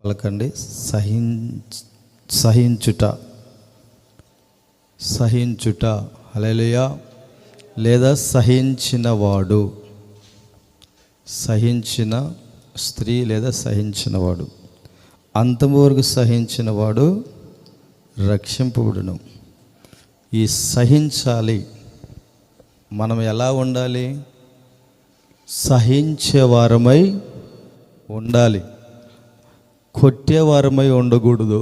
పలకండి. సహించుట, సహించుట. హల్లెలూయా. లేదా సహించినవాడు, సహించిన స్త్రీ లేదా సహించినవాడు, అంతవరకు సహించినవాడు రక్షింపబడును. ఈ సహించాలి. మనం ఎలా ఉండాలి? సహించేవారమై ఉండాలి. కొట్టేవారమై ఉండకూడదు,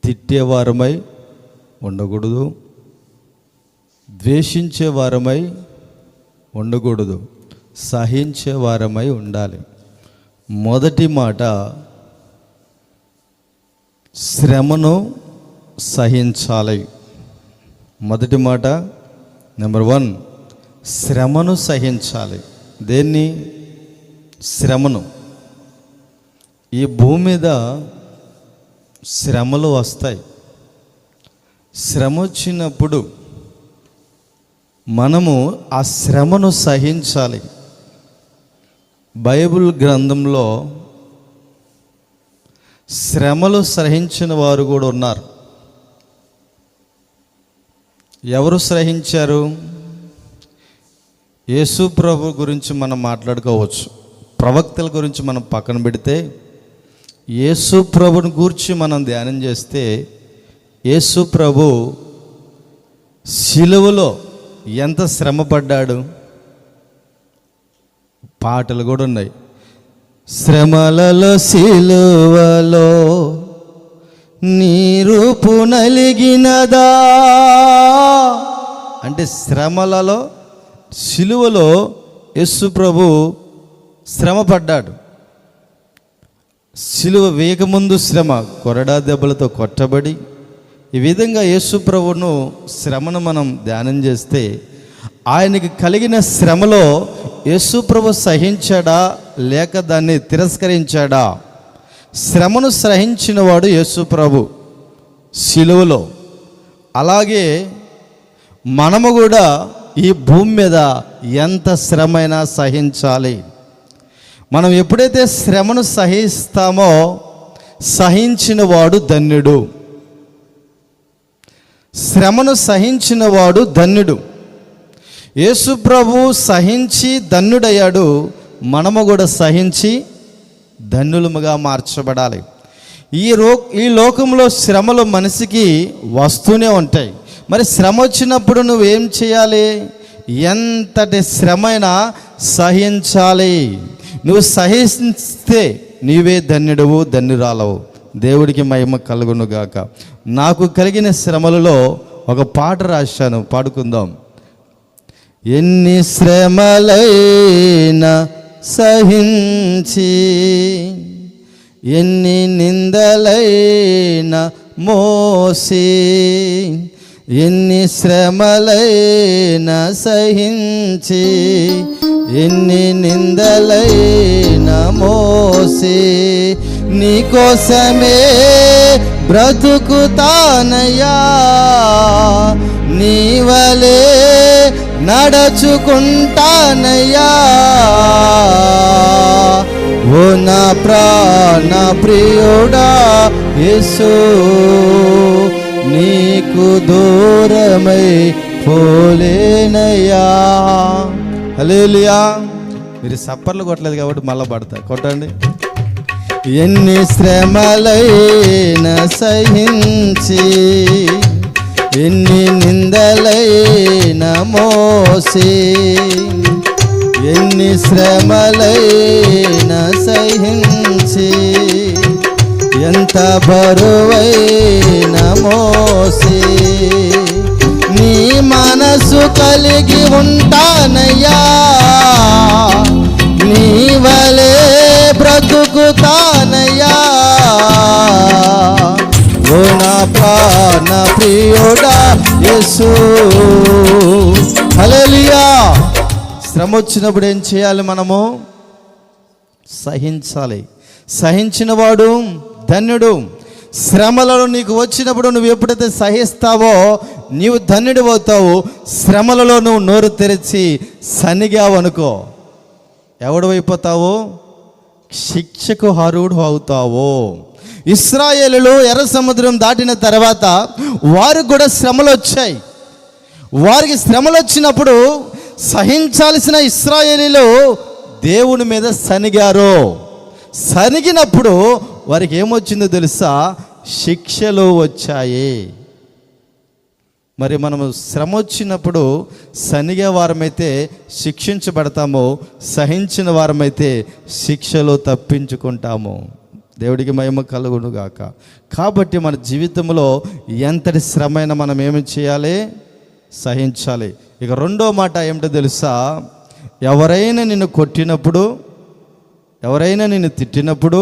తిట్టేవారమై ఉండకూడదు, ద్వేషించేవారమై ఉండకూడదు, సహించేవారమై ఉండాలి. మొదటి మాట, శ్రమను సహించాలి. మొదటి మాట నెంబర్ 1, శ్రమను సహించాలి. దేన్ని? శ్రమను. ఈ భూమి మీద శ్రమలు వస్తాయి. శ్రమ వచ్చినప్పుడు మనము ఆ శ్రమను సహించాలి. బైబిల్ గ్రంథంలో శ్రమలు సహించిన వారు కూడా ఉన్నారు. ఎవరు సహించారు? యేసు ప్రభు గురించి మనం మాట్లాడుకోవచ్చు. ప్రవక్తల గురించి మనం పక్కన పెడితే యేసు ప్రభుని గూర్చి మనం ధ్యానం చేస్తే, యేసు ప్రభు సిలువలో ఎంత శ్రమ పడ్డాడు. పాటలు కూడా ఉన్నాయి. శ్రమలలో సిలువలో నీ రూపు నలిగినదా అంటే, శ్రమలలో సిలువలో యేసు ప్రభు శ్రమ పడ్డాడు. సిలువ వేయకముందు శ్రమ, కొరడా దెబ్బలతో కొట్టబడి, ఈ విధంగా యేసు ప్రభువును శ్రమను మనం ధ్యానం చేస్తే, ఆయనకి కలిగిన శ్రమలో యేసు ప్రభు సహించాడా లేక దాన్ని తిరస్కరించాడా? శ్రమను సహించిన వాడు యేసు ప్రభు సిలువలో. అలాగే మనము కూడా ఈ భూమి మీద ఎంత శ్రమైనా సహించాలి. మనం ఎప్పుడైతే శ్రమను సహిస్తామో సహించిన వాడు ధన్యుడు. శ్రమను సహించిన వాడు ధన్యుడు. యేసు ప్రభు సహించి ధన్యుడయ్యాడు. మనము కూడా సహించి ధన్యులముగా మార్చబడాలి. ఈ లోకంలో శ్రమలు మనిషికి వస్తూనే ఉంటాయి. మరి శ్రమ వచ్చినప్పుడు నువ్వేం చేయాలి? ఎంతటి శ్రమైనా సహించాలి. నువ్వు సహిస్తే నీవే ధన్యుడవు, ధన్యురాలవు. దేవుడికి మహిమ కలుగునుగాక. నాకు కలిగిన శ్రమలలో ఒక పాట రాశాను, పాడుకుందాం. ఎన్ని శ్రమలైనా సహించి, ఎన్ని నిందలైనా మోసి, ఎన్ని శ్రమలైనా సహించి, ఎన్ని నిందలైనా మోసి, నీకోసమే బ్రతుకుతానయ్యా, నీవలే నడుచుకుంటానయ్యా. ఓ నా ప్రాణ ప్రియుడా యేసు, నీకు దూరమై పోలేనయ్యా. హల్లెలూయా. మీరు సప్పర్లు కొట్టలేదు కాబట్టి మళ్ళా పడతారు, కొట్టండి. ఎన్ని శ్రమలైనా సహించి, ఎన్ని నిందలైనా మోసి, ఎన్ని శ్రమలైనా సహించి, ఎంత బరువైనా మోసి, నీ మనసు కలిగి ఉంటానయ్యా, నీ వలే బ్రతుకుతానయ్యా. ఓ నా ప్రాణ ప్రియుడా యేసు. హల్లెలూయా. శ్రమ వచ్చినప్పుడు ఏం చేయాలి? మనము సహించాలి. సహించిన వాడు ధన్యుడు. శ్రమలలో నీకు వచ్చినప్పుడు నువ్వు ఎప్పుడైతే సహిస్తావో నీవు ధన్యుడు అవుతావు. శ్రమలలో నువ్వు నోరు తెరిచి సనిగావు అనుకో, ఎవడు అయిపోతావు? శిక్షకు అర్హుడు అవుతావో. ఇశ్రాయేలులు ఎర్ర సముద్రం దాటిన తర్వాత వారికి కూడా శ్రమలు వచ్చాయి. వారికి శ్రమలు వచ్చినప్పుడు సహించాల్సిన ఇశ్రాయేలీలు దేవుని మీద సనిగారు. సనిగినప్పుడు వారికి ఏమొచ్చిందో తెలుసా? శిక్షలు వచ్చాయి. మరి మనము శ్రమ వచ్చినప్పుడు సనిగే వారమైతే శిక్షించబడతాము, సహించిన వారమైతే శిక్షలు తప్పించుకుంటాము. దేవుడికి మహిమ కలుగును గాక. కాబట్టి మన జీవితంలో ఎంతటి శ్రమైన మనం ఏమి చేయాలి? సహించాలి. ఇక రెండో మాట ఏమిటో తెలుసా? ఎవరైనా నిన్ను కొట్టినప్పుడు, ఎవరైనా నిన్ను తిట్టినప్పుడు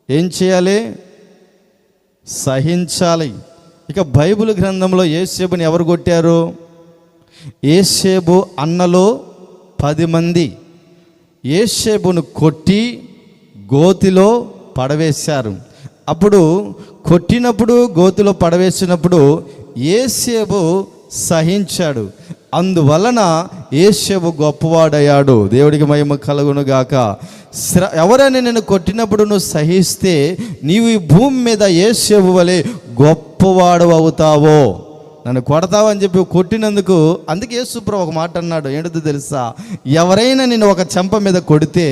ఏం చేయాలి? సహించాలి. ఇక బైబిల్ గ్రంథంలో యేసేబుని ఎవరు కొట్టారు? యేసేబు అన్నలు 10 మంది యేసేబును కొట్టి గోతిలో పడవేశారు. అప్పుడు కొట్టినప్పుడు, గోతిలో పడవేసినప్పుడు యేసేబు సహించాడు. అందువలన యేసేబు గొప్పవాడయ్యాడు. దేవుడికి మహిమ కలుగును గాక. ఎవరైనా నిన్ను కొట్టినప్పుడు నువ్వు సహిస్తే నీవు ఈ భూమి మీద యేసేబు వలె గొప్పవాడు అవుతావో. నన్ను కొడతావని చెప్పి కొట్టినందుకు, అందుకే యేసుప్రభు ఒక మాట అన్నాడు. ఏంటో తెలుసా? ఎవరైనా నిన్ను ఒక చెంప మీద కొడితే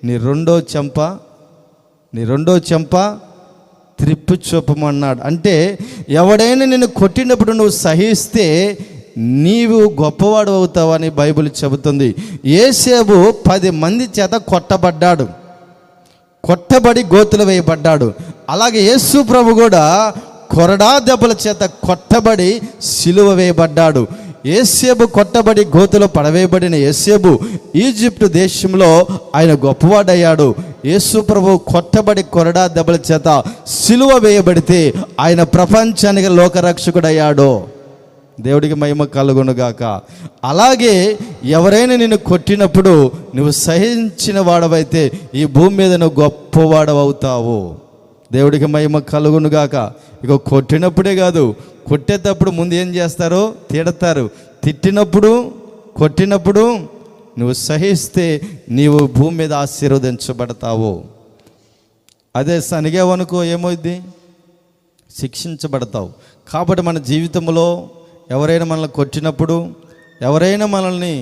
నీ రెండో చెంప త్రిప్పి చూపమన్నాడు. అంటే ఎవడైనా నిన్ను కొట్టినప్పుడు నువ్వు సహిస్తే నీవు గొప్పవాడు అవుతావని బైబిల్ చెబుతుంది. యేసేబు 10 మంది చేత కొట్టబడ్డాడు, కొట్టబడి గోతులు వేయబడ్డాడు. అలాగే యేసు ప్రభు కూడా కొరడా దెబ్బల చేత కొట్టబడి సిలువ వేయబడ్డాడు. యేసేబు కొట్టబడి గోతులో పడవేయబడిన యేసేబు ఈజిప్టు దేశంలో ఆయన గొప్పవాడయ్యాడు. యేసు ప్రభు కొట్టబడి కొరడా దెబ్బల చేత సిలువ వేయబడితే ఆయన ప్రపంచానికి లోకరక్షకుడయ్యాడు. దేవుడికి మహిమ కలుగునుగాక. అలాగే ఎవరైనా నిన్ను కొట్టినప్పుడు నువ్వు సహించిన వాడవైతే ఈ భూమి మీద నువ్వు గొప్పవాడవుతావు. దేవుడికి మహిమ కలుగునుగాక. ఇక కొట్టినప్పుడే కాదు, కొట్టేటప్పుడు ముందు ఏం చేస్తారో తిడతారు. కొట్టినప్పుడు నువ్వు సహిస్తే నీవు భూమి మీద ఆశీర్వదించబడతావు. అదే సనిగేవనుకో ఏమవుద్ది? శిక్షించబడతావు. కాబట్టి మన జీవితంలో ఎవరైనా మనల్ని కొట్టినప్పుడు, ఎవరైనా మనల్ని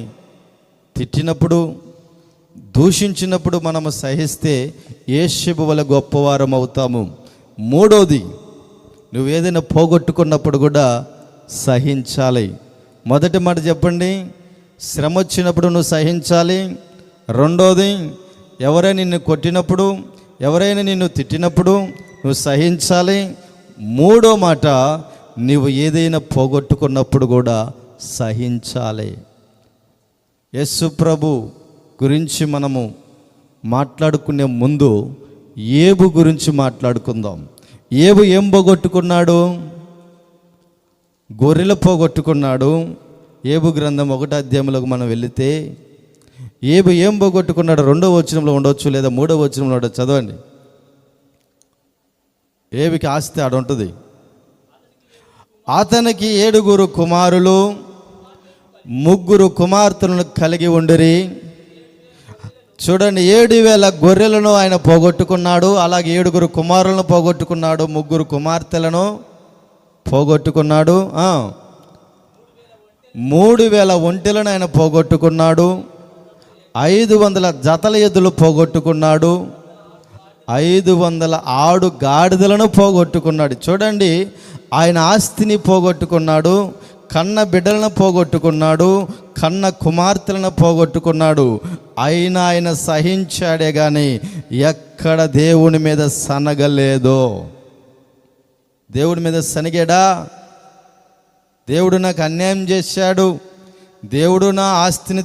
తిట్టినప్పుడు, దూషించినప్పుడు మనము సహిస్తే యేసేబు వలె గొప్పవారం అవుతాము. మూడోది, నువ్వేదైనా పోగొట్టుకున్నప్పుడు కూడా సహించాలి. మొదటి మాట చెప్పండి, శ్రమ వచ్చినప్పుడు నువ్వు సహించాలి. రెండోది, ఎవరైనా నిన్ను కొట్టినప్పుడు, ఎవరైనా నిన్ను తిట్టినప్పుడు నువ్వు సహించాలి. మూడో మాట, నీవు ఏదైనా పోగొట్టుకున్నప్పుడు కూడా సహించాలి. యేసు ప్రభు గురించి మనము మాట్లాడుకునే ముందు ఏబు గురించి మాట్లాడుకుందాం. ఏబు ఏం పోగొట్టుకున్నాడు? గొర్రెలు పోగొట్టుకున్నాడు. ఏబు గ్రంథం 1వ అధ్యాయంలోకి మనం వెళితే ఏబు ఏం పోగొట్టుకున్నాడు? 2వ వచనంలో ఉండవచ్చు, లేదా 3వ వచనంలో ఉండవచ్చు. చదవండి. ఏబుకి ఆస్తి ఆడ ఉంటుంది. అతనికి 7 కుమారులు 3 కుమార్తెలను కలిగి ఉండిరి. చూడండి, 7,000 గొర్రెలను ఆయన పోగొట్టుకున్నాడు. అలాగే 7 కుమారులను పోగొట్టుకున్నాడు, 3 కుమార్తెలను పోగొట్టుకున్నాడు. 3,000 ఒంటెలను ఆయన పోగొట్టుకున్నాడు. 500 జతల ఎద్దులు పోగొట్టుకున్నాడు. 500 ఆడు గాడిదలను పోగొట్టుకున్నాడు. చూడండి, ఆయన ఆస్తిని పోగొట్టుకున్నాడు, కన్న బిడ్డలను పోగొట్టుకున్నాడు, కన్న కుమార్తెలను పోగొట్టుకున్నాడు. అయినా ఆయన సహించాడే కానీ ఎక్కడ దేవుని మీద సనగలేదు. దేవుడి మీద సనిగాడా? దేవుడు నాకు అన్యాయం చేశాడు, దేవుడు నా ఆస్తిని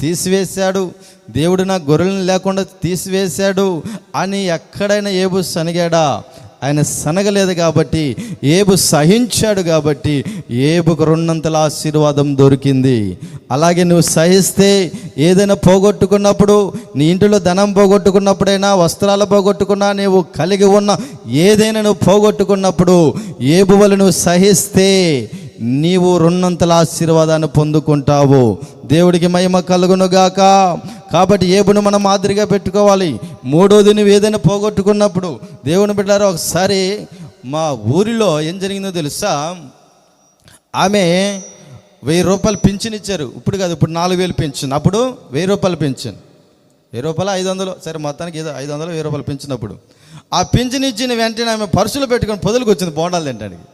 తీసివేశాడు, దేవుడు నా గొర్రెలను లేకుండా తీసివేశాడు అని ఎక్కడైనా ఏబు సనిగాడా? ఆయన సనగలేదు. కాబట్టి ఏబు సహించాడు. కాబట్టి ఏబుకు 2 ఆశీర్వాదం దొరికింది. అలాగే నువ్వు సహిస్తే ఏదైనా పోగొట్టుకున్నప్పుడు, నీ ఇంటిలో ధనం పోగొట్టుకున్నప్పుడైనా, వస్త్రాలు పోగొట్టుకున్నా, నీవు కలిగి ఉన్న ఏదైనా నువ్వు పోగొట్టుకున్నప్పుడు ఏబు వలె నువ్వు సహిస్తే నీవు రెండంతల ఆశీర్వాదాన్ని పొందుకుంటావు. దేవుడికి మహిమ కలుగునుగాక. కాబట్టి ఏబును మనం మాదిరిగా పెట్టుకోవాలి. మూడోది, నువ్వు ఏదైనా పోగొట్టుకున్నప్పుడు దేవుని బిడ్డలారా, ఒకసారి మా ఊరిలో ఏం జరిగిందో తెలుసా? ఆమె 1000 రూపాయలు పింఛన్ ఇచ్చారు. ఇప్పుడు కాదు, ఇప్పుడు 4000 పింఛన్. అప్పుడు 1000 రూపాయలు పింఛన్, 1000 రూపాయలు 500, సరే మొత్తానికి ఏదో 500 1000 రూపాయలు పింఛనప్పుడు ఆ పింఛన్ ఇచ్చిన వెంటనే ఆమె పర్సులో పెట్టుకొని పొదలకు వచ్చింది బోండాలు తినడానికి.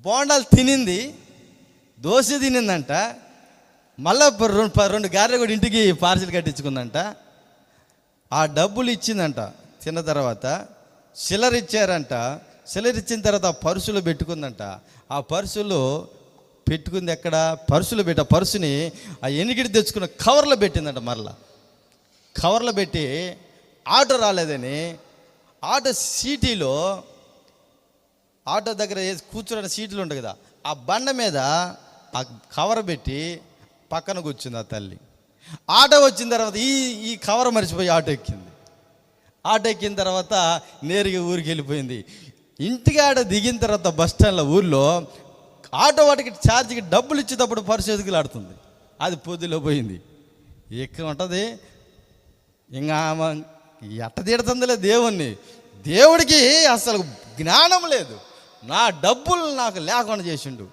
బోండాలు తినింది, దోశ తినిందంట, మళ్ళా 2 గారెలు కూడా ఇంటికి పార్సిల్ కట్టించుకుందంట. ఆ డబ్బులు ఇచ్చిందంట. తిన్న తర్వాత చిల్లర ఇచ్చారంట. చిల్లర ఇచ్చిన తర్వాత ఆ పర్సులో పెట్టుకుందంట. ఆ పర్సులో పెట్టుకుంది ఎక్కడ? పర్సులో పెట్టి ఆ పర్సుని ఆ ఎనికిడి తెచ్చుకున్న కవర్లో పెట్టిందంట. మరలా కవర్లో పెట్టి ఆటో రాలేదని ఆటో సీటీలో, ఆటో దగ్గర కూర్చున్న సీట్లు ఉంటాయి కదా, ఆ బండ మీద ఆ కవర్ పెట్టి పక్కన కూర్చుంది ఆ తల్లి. ఆటో వచ్చిన తర్వాత ఈ కవర్ మర్చిపోయి ఆటో ఎక్కింది. ఆటో ఎక్కిన తర్వాత నేరుగా ఊరికి వెళ్ళిపోయింది. ఇంటికి ఆడ దిగిన తర్వాత బస్ స్టాండ్లో ఊర్లో ఆటో వాటికి ఛార్జీకి డబ్బులు ఇచ్చేటప్పుడు పర్సు ఎదుగులాడుతుంది. అది పొద్దులో పోయింది. ఎక్కువ ఉంటుంది. ఇంకా ఎట్ట తిడుతుందిలే దేవుణ్ణి. దేవుడికి అసలు జ్ఞానం లేదు. నా డబ్బులు నాకు లేకుండా చేసిండు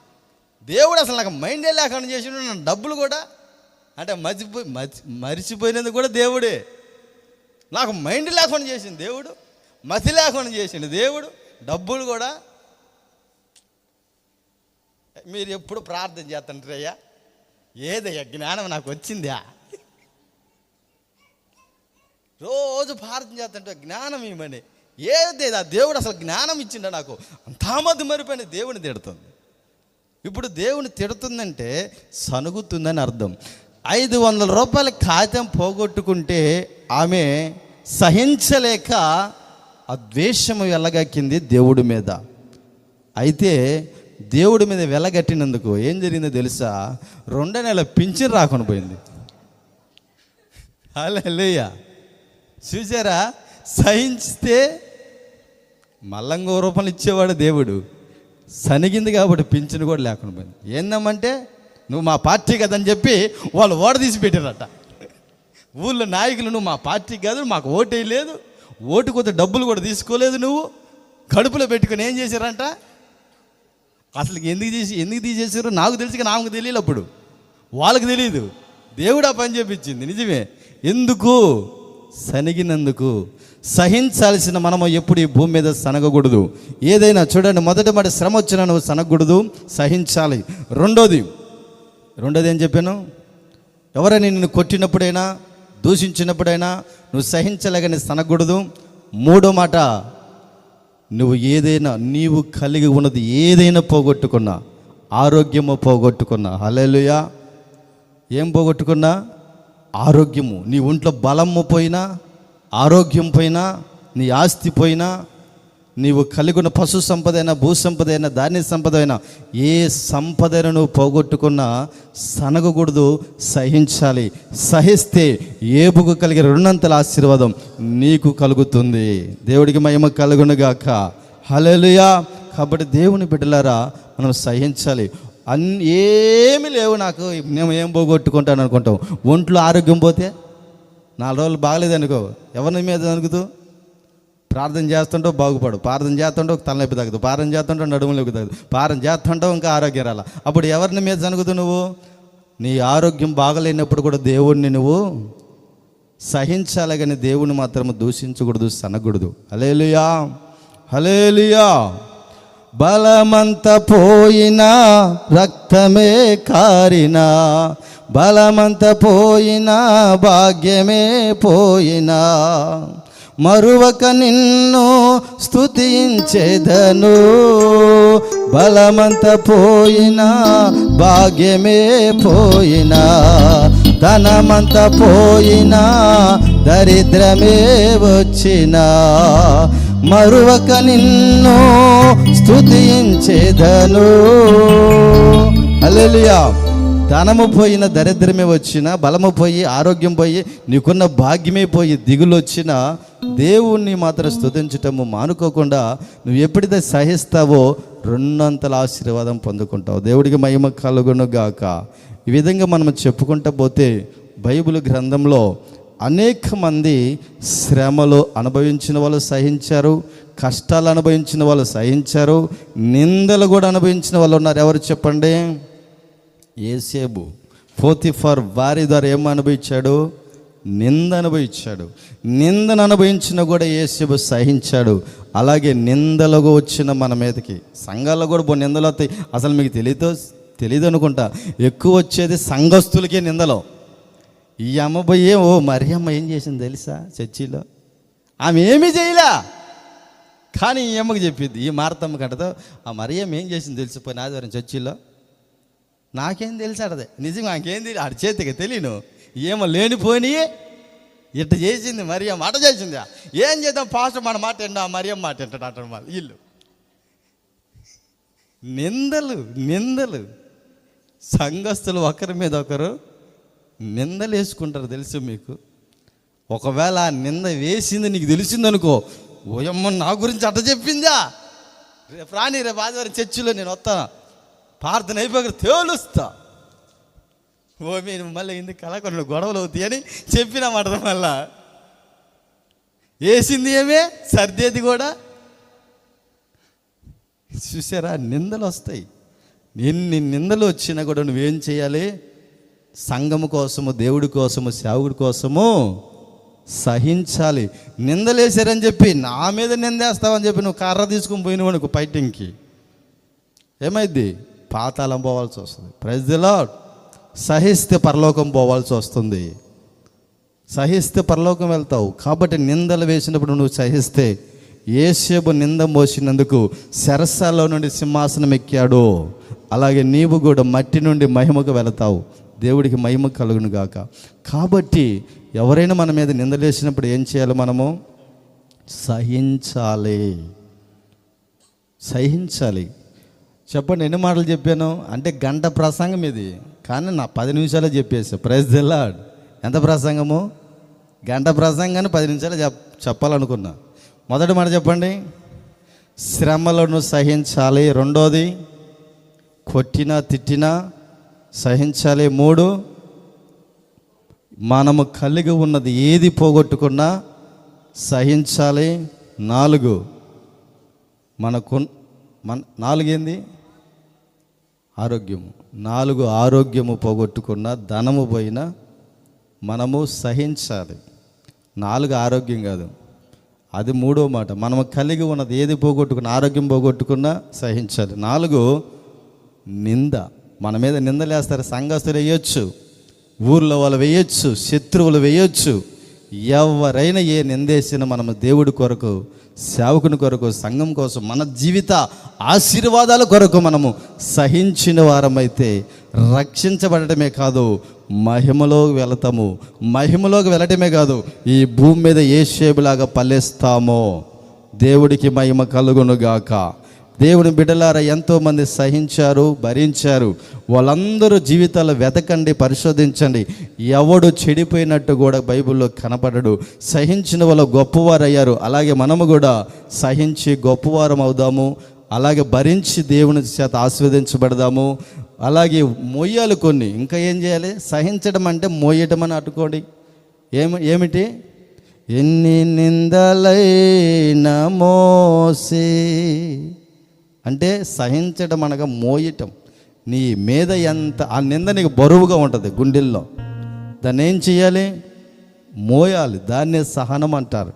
దేవుడు. అసలు నాకు మైండే లేకుండా చేసిండు. నా డబ్బులు కూడా అంటే మరిచిపోయినందుకు కూడా దేవుడే. నాకు మైండ్ లేకుండా చేసిండు దేవుడు, మతి లేకుండా చేసిండు దేవుడు. డబ్బులు కూడా. మీరు ఎప్పుడు ప్రార్థన చేస్తుంటారయ్యా, ఏదయ్యా జ్ఞానం నాకు వచ్చిందా? రోజు ప్రార్థన చేస్తుంటే జ్ఞానం ఇవ్వమని. ఏది ఆ దేవుడు అసలు జ్ఞానం ఇచ్చిండ నాకు. అంతామద్దు మరిపోయిన దేవుని తిడుతుంది. ఇప్పుడు దేవుని తిడుతుందంటే సనుగుతుందని అర్థం. 500 రూపాయల కాగితం పోగొట్టుకుంటే ఆమె సహించలేక ఆ ద్వేషము వెలగక్కింది దేవుడి మీద. అయితే దేవుడి మీద వెలగట్టినందుకు ఏం జరిగిందో తెలుసా? 2 నెలల పింఛన్ రాకుండా పోయింది. హల్లెలూయా. చూసారా? సహించితే మళ్ళా 100 రూపాయలు ఇచ్చేవాడు దేవుడు. సనిగింది కాబట్టి పింఛన్ కూడా లేకుండా పోయింది. ఏందమ్మంటే, నువ్వు మా పార్టీ కదని చెప్పి వాళ్ళు ఓడ తీసి పెట్టారట. ఊళ్ళో నాయకులు, నువ్వు మా పార్టీ కాదు, మాకు ఓటే లేదు, ఓటు కొద్ది డబ్బులు కూడా తీసుకోలేదు, నువ్వు కడుపులో పెట్టుకుని ఏం చేశారంట? అసలు ఎందుకు తీసేసారు నాకు తెలిసి, నాకు తెలియదు. అప్పుడు వాళ్ళకి తెలియదు. దేవుడు ఆ పని చేపించింది. నిజమే. ఎందుకు? సనిగినందుకు. సహించాల్సిన మనము ఎప్పుడు ఈ భూమి మీద సనగకూడదు. ఏదైనా చూడండి, మొదటి మాట శ్రమ వచ్చినా నువ్వు సనగకూడదు, సహించాలి. రెండోది ఏం చెప్పాను? ఎవరైనా నిన్ను కొట్టినప్పుడైనా, దూషించినప్పుడైనా నువ్వు సహించలేకని సనగకూడదు. మూడో మాట, నీవు కలిగి ఉన్నది ఏదైనా పోగొట్టుకున్నా, ఆరోగ్యము పోగొట్టుకున్నా, హల్లెలూయా, ఏం పోగొట్టుకున్నా? ఆరోగ్యము. నీ ఒంట్లో బలము పోయినా, ఆరోగ్యం పోయినా, నీ ఆస్తి పోయినా, నీవు కలిగి ఉన్న పశు సంపద అయినా, భూ సంపద అయినా, ధాన్య సంపద అయినా, ఏ సంపదను నువ్వు పోగొట్టుకున్నా సనగకూడదు, సహించాలి. సహిస్తే ఏబుకు కలిగే 2 ఆశీర్వాదం నీకు కలుగుతుంది. దేవుడికి మహిమ కలుగునుగాక. హల్లెలూయా. కాబట్టి దేవుని బిడ్డలారా, మనం సహించాలి. ఏమి లేవు నాకు, నేను ఏం పోగొట్టుకుంటాను అనుకుంటాం. ఒంట్లో ఆరోగ్యం పోతే 4 రోజులు బాగలేదనుకో, ఎవరి మీద అనుకుతూ ప్రార్థన చేస్తుంటావు బాగుపడు, ప్రార్థన చేస్తుంటావు తలనొప్పి తగ్గదు, ప్రార్థన చేస్తుంటావు నడుము నొప్పి తగ్గదు, ప్రార్థన చేస్తుంటావు ఇంకా ఆరోగ్యం రాల. అప్పుడు ఎవరిని మీద జరుగుతూ? నువ్వు నీ ఆరోగ్యం బాగలేనప్పుడు కూడా దేవుడిని నువ్వు సహించాలి, కానీ దేవుని మాత్రం దూషించకూడదు, సనకూడదు. హల్లెలూయా, హల్లెలూయా. బలమంత పోయినా, రక్తమే కారినా, బలమంత పోయినా, భాగ్యమే పోయినా, మరువక నిన్ను స్తుతించెదను. బలమంత పోయినా, భాగ్యమే పోయినా, ధనమంత పోయినా, దరిద్రమే వచ్చినా, మరువక నిన్ను స్తుతించెదను. హల్లెలూయా. ధనము పోయిన, దరిద్రమే వచ్చిన, బలము పోయి, ఆరోగ్యం పోయి, నీకున్న భాగ్యమే పోయి, దిగులు వచ్చిన దేవుణ్ణి మాత్రం స్తుతించటము మానుకోకుండా నువ్వు ఎప్పుడైతే సహిస్తావో రెండంతల ఆశీర్వాదం పొందుకుంటావు. దేవుడికి మహిమ కలుగును గాక. ఈ విధంగా మనం చెప్పుకుంటూ పోతే బైబిల్ గ్రంథంలో అనేక మంది శ్రమలు అనుభవించిన వాళ్ళు సహించారు, కష్టాలు అనుభవించిన వాళ్ళు సహించారు, నిందలు కూడా అనుభవించిన వాళ్ళు ఉన్నారు. ఎవరు చెప్పండి? యోసేపు పోతిఫర్ వారి ద్వారా ఏం అనుభవించాడు? నింద అనుభవించాడు. నిందను అనుభవించిన కూడా యోసేపు సహించాడు. అలాగే నిందలకు వచ్చిన మన మీదకి సంఘాల్లో కూడా నిందలు వస్తాయి. అసలు మీకు తెలియదు అనుకుంటా, ఎక్కువ వచ్చేది సంఘస్థులకే నిందలు. ఈ అమ్మబోయే మరియమ్మ ఏం చేసింది తెలుసా? చర్చిలో ఆమె ఏమీ చేయలే, కానీ ఈ అమ్మకి చెప్పింది. ఈ మార్తమ్మ కంటతో ఆ మరియమ్మ ఏం చేసింది తెలిసిపోయిన ఆదివారం చర్చిలో. నాకేం తెలుసు అడదే, నిజంగా నాకేం తెలియదు, ఆడి చేతికి తెలియను. ఏమో లేనిపోయి ఇట్ట చేసింది మరియమ్మ, అట చేసింది. ఏం చేద్దాం పాస్టర్ మన మాట ఏంటో, ఆ మరియమ్మ మాట ఏంటాడు అట. వీళ్ళు నిందలు సంఘస్థులు ఒకరి మీద ఒకరు నిందలు వేసుకుంటారు. తెలుసు మీకు? ఒకవేళ ఆ నింద వేసింది నీకు తెలిసిందనుకో, ఓయమ్మ నా గురించి అట్ట చెప్పిందా, రేపు రాని, రేపు ఆదివారం చర్చిలో నేను వస్తాను, ప్రార్థన అయిపోయి తేలుస్తా. మీరు మళ్ళీ ఇందుకు కలకొండ గొడవలు అవుతాయి అని చెప్పినామాట. మళ్ళా వేసింది ఏమే, సర్దేది కూడా. చూసారా? నిందలు వస్తాయి. ఎన్ని నిందలు వచ్చినా కూడా నువ్వేం చేయాలి? సంఘము కోసము, దేవుడి కోసము, సేవకుడి కోసము సహించాలి. నిందలేసారని చెప్పి నా మీద నిందేస్తావని చెప్పి నువ్వు కర్ర తీసుకుని పోయినవు అనుకో ఫైటింగ్కి, ఏమైద్ది? పాతాళం పోవాల్సి వస్తుంది. Praise the lord. సహిస్తే పరలోకం పోవాల్సి వస్తుంది. సహిస్తే పరలోకం వెళ్తావు. కాబట్టి నిందలు వేసినప్పుడు నువ్వు సహిస్తే, యోసేపు నింద మోసినందుకు శరస్సాలో నుండి సింహాసనం ఎక్కాడు. అలాగే నీవు కూడా మట్టి నుండి మహిమకు వెళతావు. దేవుడికి మహిమ కలుగును గాక. కాబట్టి ఎవరైనా మన మీద నిందలేసినప్పుడు ఏం చేయాలి? మనము సహించాలి. చెప్పండి, ఎన్ని మాటలు చెప్పాను అంటే? గంట ప్రసంగం ఇది, కానీ నా 10 నిమిషాలే చెప్పేసా. Praise the lord. ఎంత ప్రసంగము? గంట ప్రసంగాన్ని 10 నిమిషాలు చెప్పాలనుకున్నా. మొదటి మాట చెప్పండి, శ్రమలను సహించాలి. రెండోది, కొట్టినా తిట్టినా సహించాలి. 3, మనము కలిగి ఉన్నది ఏది పోగొట్టుకున్నా సహించాలి. 4, 4 ఏంది? ఆరోగ్యము. 4, ఆరోగ్యము పోగొట్టుకున్న, ధనము పోయినా మనము సహించాలి. 4 ఆరోగ్యం కాదు, అది 3వ మాట. మనము కలిగి ఉన్నది ఏది పోగొట్టుకున్న, ఆరోగ్యం పోగొట్టుకున్నా సహించాలి. 4, నింద. మన మీద నిందలేస్తారు. సంఘస్థులు వేయొచ్చు, ఊర్లో వాళ్ళు వేయొచ్చు, శత్రువులు వేయొచ్చు. ఎవరైనా ఏ నిందేసినా మనము దేవుడి కొరకు, సేవకుని కొరకు, సంఘం కోసం, మన జీవిత ఆశీర్వాదాల కొరకు మనము సహించిన వారమైతే రక్షించబడటమే కాదు, మహిమలోకి వెళతాము. మహిమలోకి వెళ్ళటమే కాదు, ఈ భూమి మీద యోసేపులాగా ఫలిస్తామో. దేవుడికి మహిమ కలుగును గాక. దేవుని బిడ్డలారా, ఎంతోమంది సహించారు, భరించారు. వాళ్ళందరూ జీవితాలు వెతకండి, పరిశోధించండి. ఎవడు చెడిపోయినట్టు కూడా బైబిల్లో కనపడడు. సహించిన వాళ్ళు గొప్పవారు అయ్యారు. అలాగే మనము కూడా సహించి గొప్పవారం అవుదాము. అలాగే భరించి దేవుని చేత ఆశీర్వదించబడదాము. అలాగే మొయ్యాలి కొన్ని. ఇంకా ఏం చేయాలి? సహించడం అంటే మోయటం అని అట్టుకోండి. ఏమిటి? ఎన్ని నిందలైనా మోసే అంటే సహించడం అనగా మోయటం. నీ మీద ఎంత ఆ నింద నీకు బరువుగా ఉంటుంది గుండెల్లో, దాన్ని ఏం చేయాలి? మోయాలి. దాన్నే సహనం అంటారు.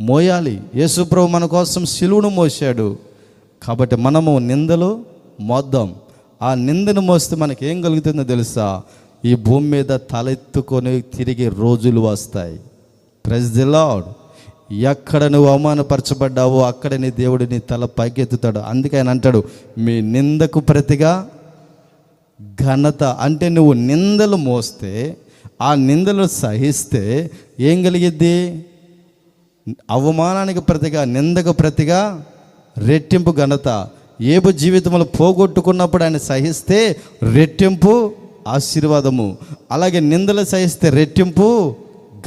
మోయాలి. యేసుప్రభు మన కోసం శిలువను మోసాడు. కాబట్టి మనము నిందలు మోద్దాం. ఆ నిందను మోస్తే మనకేం కలుగుతుందో తెలుసా? ఈ భూమి మీద తలెత్తుకొని తిరిగే రోజులు వస్తాయి. Praise the lord. ఎక్కడ నువ్వు అవమానపరచబడ్డావో అక్కడ నీ దేవుడు నీ తల పైకెత్తుతాడు. అందుకే ఆయన అంటాడు, మీ నిందకు ప్రతిగా ఘనత. అంటే నువ్వు నిందలు మోస్తే, ఆ నిందలు సహిస్తే ఏం కలిగిద్ది? అవమానానికి ప్రతిగా, నిందకు ప్రతిగా రెట్టింపు ఘనత. ఏబు జీవితంలో పోగొట్టుకున్నప్పుడు ఆయన సహిస్తే రెట్టింపు ఆశీర్వాదము. అలాగే నిందలు సహిస్తే రెట్టింపు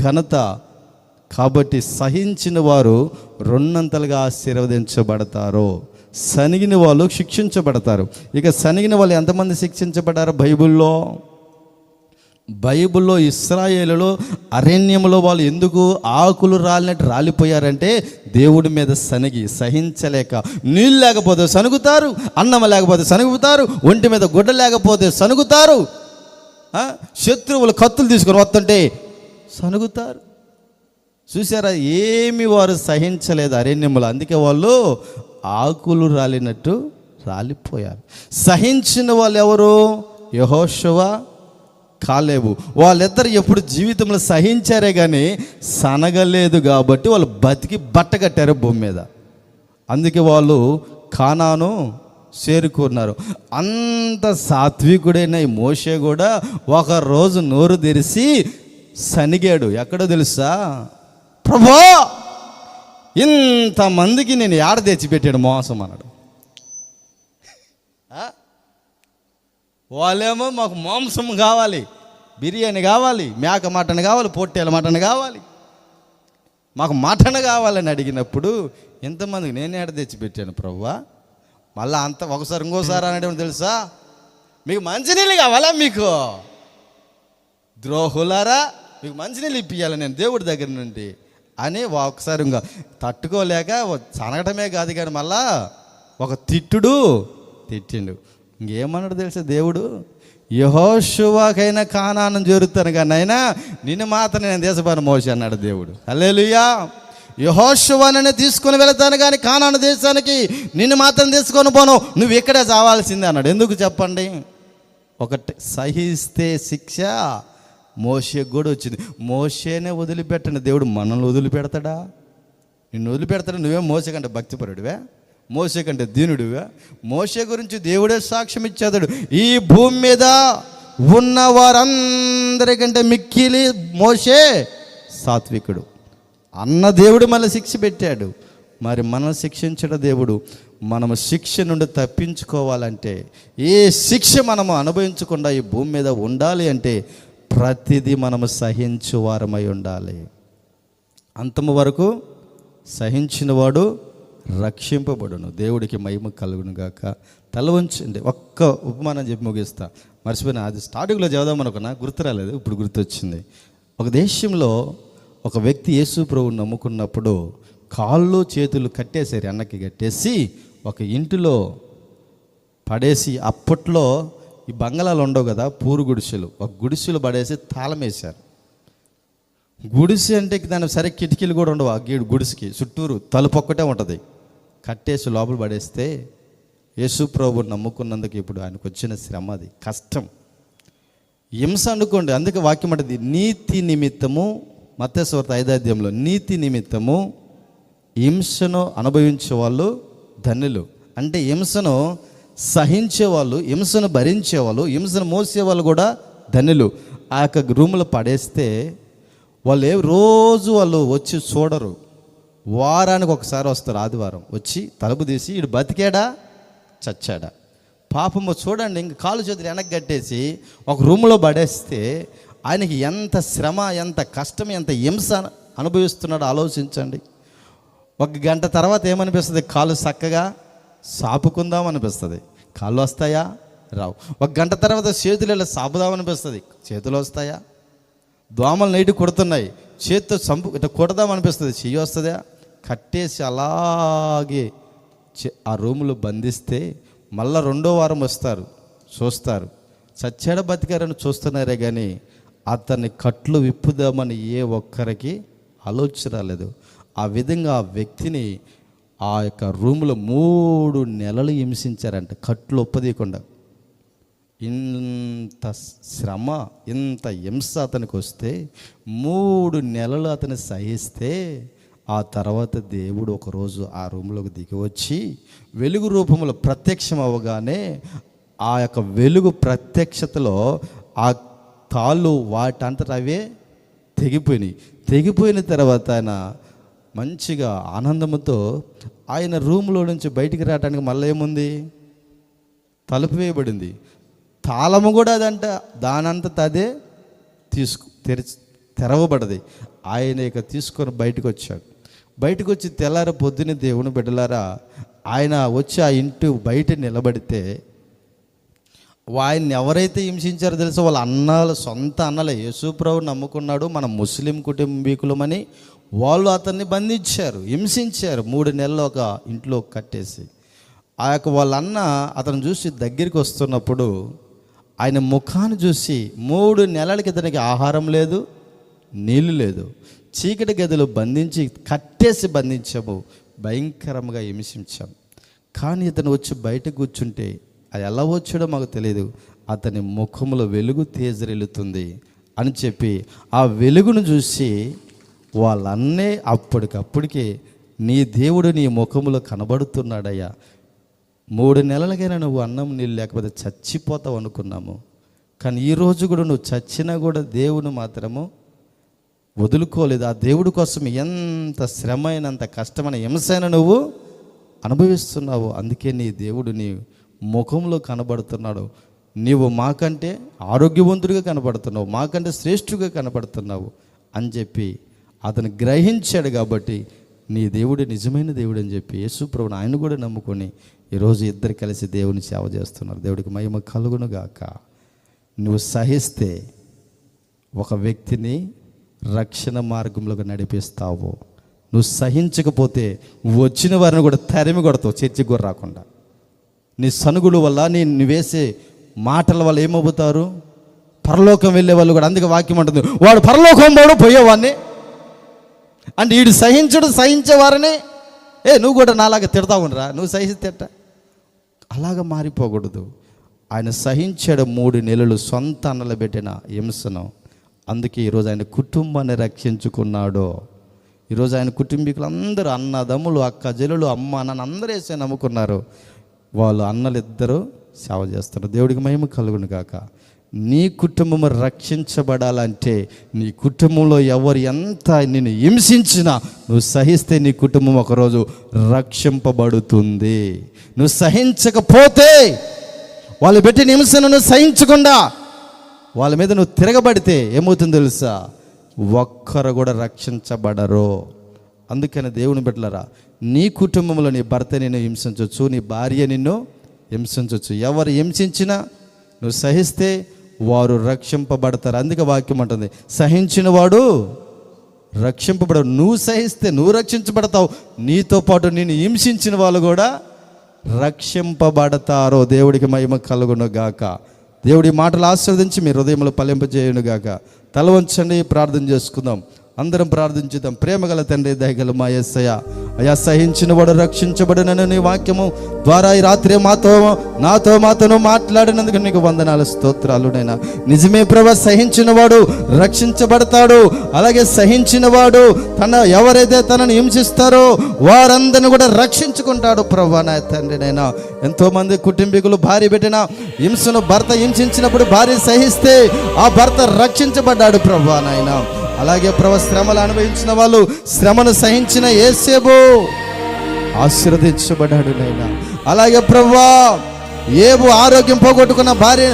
ఘనత. కాబట్టి సహించిన వారు రెండంతలుగా ఆశీర్వదించబడతారు, సనిగిన వాళ్ళు శిక్షించబడతారు. ఇక సనిగిన వాళ్ళు ఎంతమంది శిక్షించబడ్డారు బైబిల్లో ఇశ్రాయేలులో అరణ్యంలో వాళ్ళు ఎందుకు ఆకులు రాలినట్టు రాలిపోయారంటే దేవుడి మీద సహించలేక. నీళ్ళు లేకపోతే సనుగుతారు, అన్నం లేకపోతే సనుగుతారు, ఒంటి మీద గుడ్డ లేకపోతే సనుగుతారు, శత్రువులు కత్తులు తీసుకొని వస్తుంటే సనుగుతారు. చూసారా, ఏమి వారు సహించలేదు అరణ్యములు. అందుకే వాళ్ళు ఆకులు రాలినట్టు రాలిపోయారు. సహించిన వాళ్ళు ఎవరు? యెహోషువ, కాలేబు. వాళ్ళిద్దరు ఎప్పుడు జీవితంలో సహించారే కానీ సనగలేదు. కాబట్టి వాళ్ళు బతికి బట్ట కట్టారు భూమి మీద. అందుకే వాళ్ళు కానాను చేరుకున్నారు. అంత సాత్వికుడైన ఈ మోషే కూడా ఒకరోజు నోరు తెరిచి సనిగాడు. ఎక్కడో తెలుసా? ప్రభా, ఇంతమందికి నేను ఏడ తెచ్చిపెట్టాడు మోసం అన్నాడు. వాళ్ళేమో మాకు మాంసం కావాలి, బిర్యానీ కావాలి, మేక మటన్ కావాలి, పొట్టేల మటన్ కావాలి, మాకు మటన్ కావాలని అడిగినప్పుడు ఇంతమందికి నేను ఏడ తెచ్చిపెట్టాను ప్రభువా? మళ్ళీ అంత ఒకసారి ఇంకోసారి అనడం తెలుసా? మీకు మంచినీళ్ళు కావాలా? మీకు ద్రోహులారా, మీకు మంచినీళ్ళు ఇప్పియాలి నేను దేవుడి దగ్గర నుండి అని ఒకసారి ఇంకా తట్టుకోలేక సనగటమే కాదు కానీ మళ్ళా ఒక తిట్టిండు. ఇంకేమన్నాడు తెలుసా దేవుడు? యెహోషువకైనా కానాను చేరుతాను కానీ అయినా నిన్ను మాత్రం నేను దేశపాన మోషి అన్నాడు దేవుడు. హల్లెలూయా. యెహోషువననే తీసుకొని వెళతాను కానీ కానాను దేశానికి నిన్ను మాత్రం తీసుకొని పోను, నువ్వు ఇక్కడే చావాల్సిందే అన్నాడు. ఎందుకు చెప్పండి? ఒకటి సహిస్తే శిక్ష మోషేకు కూడా వచ్చింది. మోషేనే వదిలిపెట్టండి, దేవుడు మనల్ని వదిలిపెడతాడా? నిన్ను వదిలిపెడతాడు. నువ్వే మోసే కంటే భక్తిపరుడివే, మోసే కంటే దీనుడివే? మోసే గురించి దేవుడే సాక్ష్యం ఇచ్చేదాడు. ఈ భూమి మీద ఉన్న వారందరికంటే మిక్కిలి మోసే సాత్వికుడు అన్న దేవుడు మళ్ళీ శిక్ష పెట్టాడు. మరి మనల్ని శిక్షించడం దేవుడు. మనము శిక్ష నుండి తప్పించుకోవాలంటే, ఏ శిక్ష మనము అనుభవించకుండా ఈ భూమి మీద ఉండాలి అంటే ప్రతిదీ మనము సహించువారమై ఉండాలి. అంతము వరకు సహించినవాడు రక్షింపబడును. దేవుడికి మహిమ కలుగును గాక. తల వంచండి. ఒక్క ఉపమానం చెప్పి ముగిస్తా. మర్చిపోయినా, అది స్టార్టింగ్లో చదువుదాం అనుకున్నా, గుర్తు రాలేదు, ఇప్పుడు గుర్తొచ్చింది. ఒక దేశంలో ఒక వ్యక్తి యేసు ప్రభువుని నమ్ముకున్నప్పుడు కాళ్ళు చేతులు కట్టేశారు, అన్నకి కట్టేసి ఒక ఇంటిలో పడేసి, అప్పట్లో ఈ బంగళాలు ఉండవు కదా, పూరు గుడిసెలు, ఒక గుడిసెలు పడేసి తాళం వేశారు. గుడిసె అంటే దానికి సరే కిటికీలు కూడా ఉండవు. ఆ గుడిసెకి చుట్టూరు తలుపు ఒక్కటే ఉంటుంది. కట్టేసి లోపల పడేస్తే యేసు ప్రభువుని నమ్ముకున్నందుకు ఇప్పుడు ఆయనకు వచ్చిన శ్రమ, అది కష్టం, హింస అనుకోండి. అందుకే వాక్యం అంటది, నీతి నిమిత్తము, మత్తయి సువార్త 5వ అధ్యాయంలో, నీతి నిమిత్తము హింసను అనుభవించే వాళ్ళు ధన్యులు. అంటే హింసను సహించేవాళ్ళు, హింసను భరించేవాళ్ళు, హింసను మోసేవాళ్ళు కూడా ధన్యులు. ఆ యొక్క రూములో పడేస్తే వాళ్ళు రోజు వాళ్ళు వచ్చి చూడరు, వారానికి ఒకసారి వస్తారు. ఆదివారం వచ్చి తలుపు తీసి వీడు బతికాడా చచ్చాడా, పాపము చూడండి, ఇంక కాలు చేతులు వెనక్కి కట్టేసి ఒక రూమ్లో పడేస్తే ఆయనకి ఎంత శ్రమ, ఎంత కష్టం, ఎంత హింస అనుభవిస్తున్నాడో ఆలోచించండి. ఒక గంట తర్వాత ఏమనిపిస్తుంది? కాలు చక్కగా సాపుకుందాం అనిపిస్తుంది, కాళ్ళు వస్తాయా? రావు. ఒక గంట తర్వాత చేతులు ఇలా సాపుదాం అనిపిస్తుంది, చేతులు వస్తాయా? దోమలు నైట్ కొడుతున్నాయి, చేతితో ఇట్లా కొడదాం అనిపిస్తుంది, చెయ్యి వస్తుందా? కట్టేసి అలాగే ఆ రూములో బంధిస్తే మళ్ళీ 2వ వారం వస్తారు, చూస్తారు, చచ్చాడ బతికారని చూస్తున్నారే కానీ అతన్ని కట్లు విప్పుదామని ఏ ఒక్కరికి ఆలోచన రాలేదు. ఆ విధంగా ఆ వ్యక్తిని ఆ యొక్క రూములో 3 నెలలు హింసించారంట, కట్లు ఒప్పదీయకుండా. ఇంత శ్రమ, ఇంత హింస అతనికి వస్తే 3 నెలలు అతను సహిస్తే ఆ తర్వాత దేవుడు ఒకరోజు ఆ రూమ్లోకి దిగి వచ్చి వెలుగు రూపంలో ప్రత్యక్షం అవ్వగానే ఆ యొక్క వెలుగు ప్రత్యక్షతలో ఆ తాళ్ళు వాటంతట అవే తెగిపోయిన తర్వాత ఆయన మంచిగా ఆనందంతో ఆయన రూమ్లో నుంచి బయటికి రావడానికి మళ్ళీ ఏముంది? తలుపు వేయబడింది, తాళము కూడా అదంట దానంతట అదే తెరవబడది. ఆయన ఇక తీసుకొని బయటకు వచ్చాడు. బయటకు వచ్చి తెల్లారి పొద్దున్నే దేవుని బిడ్డలారా, ఆయన వచ్చి ఆ ఇంటి బయట నిలబడితే ఆయన్ని ఎవరైతే హింసించారో తెలుసా? వాళ్ళ అన్నలు, సొంత అన్నలే. యేసుప్రభు నమ్ముకున్నాడు, మన ముస్లిం కుటుంబీకులమని వాళ్ళు అతన్ని బంధించారు, హింసించారు. 3 నెలలు ఒక ఇంట్లో కట్టేసి. ఆ యొక్క వాళ్ళ అన్న అతను చూసి దగ్గరికి వస్తున్నప్పుడు ఆయన ముఖాన్ని చూసి 3 నెలలకి ఇతనికి ఆహారం లేదు, నీళ్ళు లేదు, చీకటి గదిలో బంధించి కట్టేసి బంధించాము, భయంకరంగా హింసించాం. కానీ ఇతను వచ్చి బయట కూర్చుంటే అది ఎలా వచ్చాడో మాకు తెలియదు, అతని ముఖంలో వెలుగు తేజరిల్లుతుంది అని చెప్పి ఆ వెలుగును చూసి వాళ్ళన్నే అప్పటికప్పటికే నీ దేవుడు నీ ముఖంలో కనబడుతున్నాడయ్యా, 3 నెలలకైనా నువ్వు అన్నం నీళ్ళు లేకపోతే చచ్చిపోతావు అనుకున్నాము, కానీ ఈరోజు కూడా నువ్వు చచ్చినా కూడా దేవుని మాత్రము వదులుకోలేదు. ఆ దేవుడి కోసం ఎంత శ్రమ అయినంత కష్టమైన హింసైనా నువ్వు అనుభవిస్తున్నావు. అందుకే నీ దేవుడు నీ ముఖంలో కనబడుతున్నాడు. నీవు మాకంటే ఆరోగ్యవంతుడిగా కనబడుతున్నావు, మాకంటే శ్రేష్ఠుగా కనబడుతున్నావు అని చెప్పి అతను గ్రహించాడు. కాబట్టి నీ దేవుడు నిజమైన దేవుడు అని చెప్పి యేసుప్రభుని ఆయన కూడా నమ్ముకొని ఈరోజు ఇద్దరు కలిసి దేవుని సేవ చేస్తున్నారు. దేవుడికి మహిమ కలుగును గాక. నువ్వు సహిస్తే ఒక వ్యక్తిని రక్షణ మార్గంలోకి నడిపిస్తావు. నువ్వు సహించకపోతే వచ్చిన వారిని కూడా తరిమి కొడతావు, చర్చికి కూడా రాకుండా. నీ సనుగుల వల్ల, నీ వేసే మాటల వల్ల ఏమవుతారు? పరలోకం వెళ్ళే వాళ్ళు కూడా. అందుకే వాక్యం అంటుంది, వాడు పరలోకం పోడు పోయేవాడిని అంటే వీడు సహించడు, సహించేవారని నువ్వు కూడా నాలాగా తిడతా ఉండరా, నువ్వు సహిస్తేట అలాగా మారిపోకూడదు. ఆయన సహించాడు 3 నెలలు సొంత అన్నలు పెట్టిన హింసను. అందుకే ఈరోజు ఆయన కుటుంబాన్ని రక్షించుకున్నాడు. ఈరోజు ఆయన కుటుంబీకులు అందరూ, అన్నదమ్ములు, అక్క చెల్లెలు, అమ్మ నాన్న అందరూ వేసే నమ్ముకున్నారు. వాళ్ళు అన్నలిద్దరూ సేవ చేస్తారు. దేవుడికి మహిమ కలుగును గాక. నీ కుటుంబం రక్షించబడాలంటే నీ కుటుంబంలో ఎవరు ఎంత నిన్ను హింసించినా నువ్వు సహిస్తే నీ కుటుంబం ఒకరోజు రక్షింపబడుతుంది. నువ్వు సహించకపోతే, వాళ్ళు పెట్టిన హింసను నువ్వు సహించకుండా వాళ్ళ మీద నువ్వు తిరగబడితే ఏమవుతుందో తెలుసా? ఒక్కరు కూడా రక్షించబడరు. అందుకని దేవుని బిడ్డలారా, నీ కుటుంబంలో నీ భర్త నిన్ను హింసించవచ్చు, నీ భార్య నిన్ను హింసించవచ్చు. ఎవరు హింసించినా నువ్వు సహిస్తే వారు రక్షింపబడతారు. అందుకే వాక్యం అంటుంది, సహించిన వాడు రక్షింపబడవు. నువ్వు సహిస్తే నువ్వు రక్షించబడతావు, నీతో పాటు నిన్ను హింసించిన వాళ్ళు కూడా రక్షింపబడతారు. దేవుడికి మహిమ కలుగును గాక. దేవుడి మాటలు ఆశీర్వదించి మీ హృదయంలో ఫలింపజేయును గాక. తల వంచండి, ప్రార్థన చేసుకుందాం. అందరం ప్రార్థించుదాం. ప్రేమగల తండ్రి, దయగల మా యేసయ్య, అయా సహించిన వాడు రక్షించబడునని నీ వాక్యము ద్వారా ఈ రాత్రి నాతో మాట్లాడినందుకు నీకు వందనాలు, స్తోత్రాలు నైనా. నిజమే ప్రభా, సహించిన వాడు రక్షించబడతాడు. అలాగే సహించిన వాడు ఎవరైతే తనను హింసిస్తారో వారందరిని కూడా రక్షించుకుంటాడు ప్రభా. నా తండ్రి నైనా, ఎంతోమంది కుటుంబీకులు భార్య పెట్టిన హింసను భర్త హింసించినప్పుడు భార్య సహిస్తే ఆ భర్త రక్షించబడ్డాడు ప్రభా నాయనా. అలాగే ప్రభు, శ్రమలు అనుభవించిన వాళ్ళు, శ్రమను సహించిన యేసేపు ఆశీర్వదించబడ్డాడు నైనా. అలాగే ప్రభువా, ఏబు ఆరోగ్యం పోగొట్టుకున్న భార్య